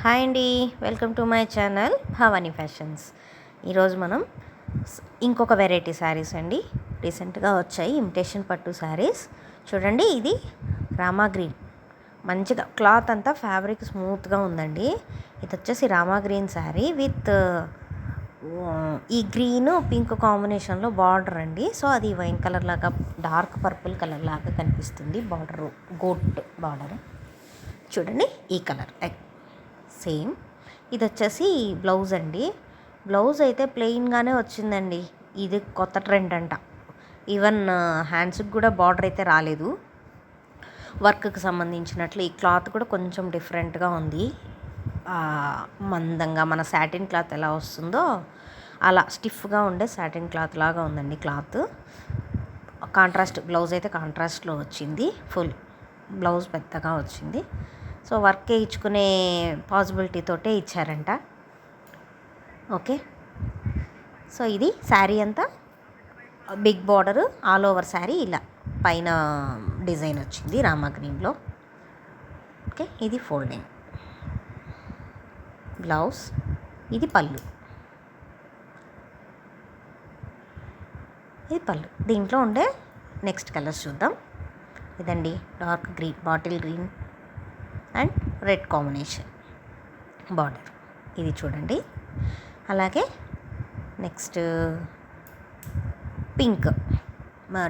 Hi అండి, welcome to my channel Bhavani fashions. ఈరోజు మనం ఇంకొక వెరైటీ శారీస్ అండి, రీసెంట్గా వచ్చాయి ఇమిటేషన్ పట్టు శారీస్. చూడండి, ఇది రామా గ్రీన్, మంచిగా క్లాత్ అంతా ఫ్యాబ్రిక్ స్మూత్గా ఉందండి. ఇది వచ్చేసి రామా గ్రీన్ శారీ విత్ ఈ గ్రీన్ పింక్ కాంబినేషన్లో బార్డర్ అండి. సో అది వైన్ కలర్ లాగా, డార్క్ పర్పుల్ కలర్ లాగా కనిపిస్తుంది. బార్డర్ గోట్ బార్డర్ చూడండి, ఈ కలర్ సేమ్. ఇది వచ్చేసి బ్లౌజ్ అండి. బ్లౌజ్ అయితే ప్లెయిన్గానే వచ్చిందండి. ఇది కొత్త ట్రెండ్ అంట. ఈవెన్ హ్యాండ్స్కి కూడా బార్డర్ అయితే రాలేదు. వర్క్కి సంబంధించినట్లు ఈ క్లాత్ కూడా కొంచెం డిఫరెంట్గా ఉంది. మందంగా మన సాటిన్ క్లాత్ ఎలా వస్తుందో అలా స్టిఫ్గా ఉండే సాటిన్ క్లాత్ లాగా ఉందండి క్లాత్. కాంట్రాస్ట్ బ్లౌజ్ అయితే కాంట్రాస్ట్లో వచ్చింది. ఫుల్ బ్లౌజ్ పెద్దగా వచ్చింది. సో వర్క్ వేయించుకునే పాసిబిలిటీ తోటే ఇచ్చారంట. ఓకే, సో ఇది శారీ అంతా big border all over sari ఇలా పైన డిజైన్ వచ్చింది రామా గ్రీన్లో. ఓకే, ఇది ఫోల్డింగ్ బ్లౌజ్, ఇది పళ్ళు, ఇది పళ్ళు. దీంట్లో ఉండే నెక్స్ట్ కలర్స్ చూద్దాం. ఇదండి dark green, bottle green and red combination border, ఇది చూడండి. అలాగే నెక్స్ట్ పింక్,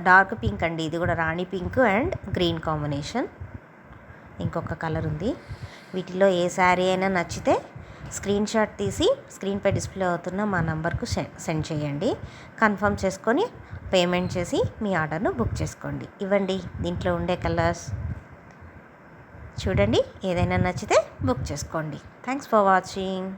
డార్క్ పింక్ అండి. ఇది కూడా రాణి పింక్ అండ్ గ్రీన్ కాంబినేషన్. ఇంకొక కలర్ ఉంది. వీటిలో ఏ శారీ అయినా నచ్చితే స్క్రీన్ షాట్ తీసి స్క్రీన్పై డిస్ప్లే అవుతున్న మా నంబర్కు సెండ్ చేయండి. కన్ఫర్మ్ చేసుకొని పేమెంట్ చేసి మీ ఆర్డర్ను బుక్ చేసుకోండి. ఇవ్వండి దీంట్లో ఉండే కలర్స్ చూడండి. ఏదైనా నచ్చితే బుక్ చేసుకోండి. Thanks for watching.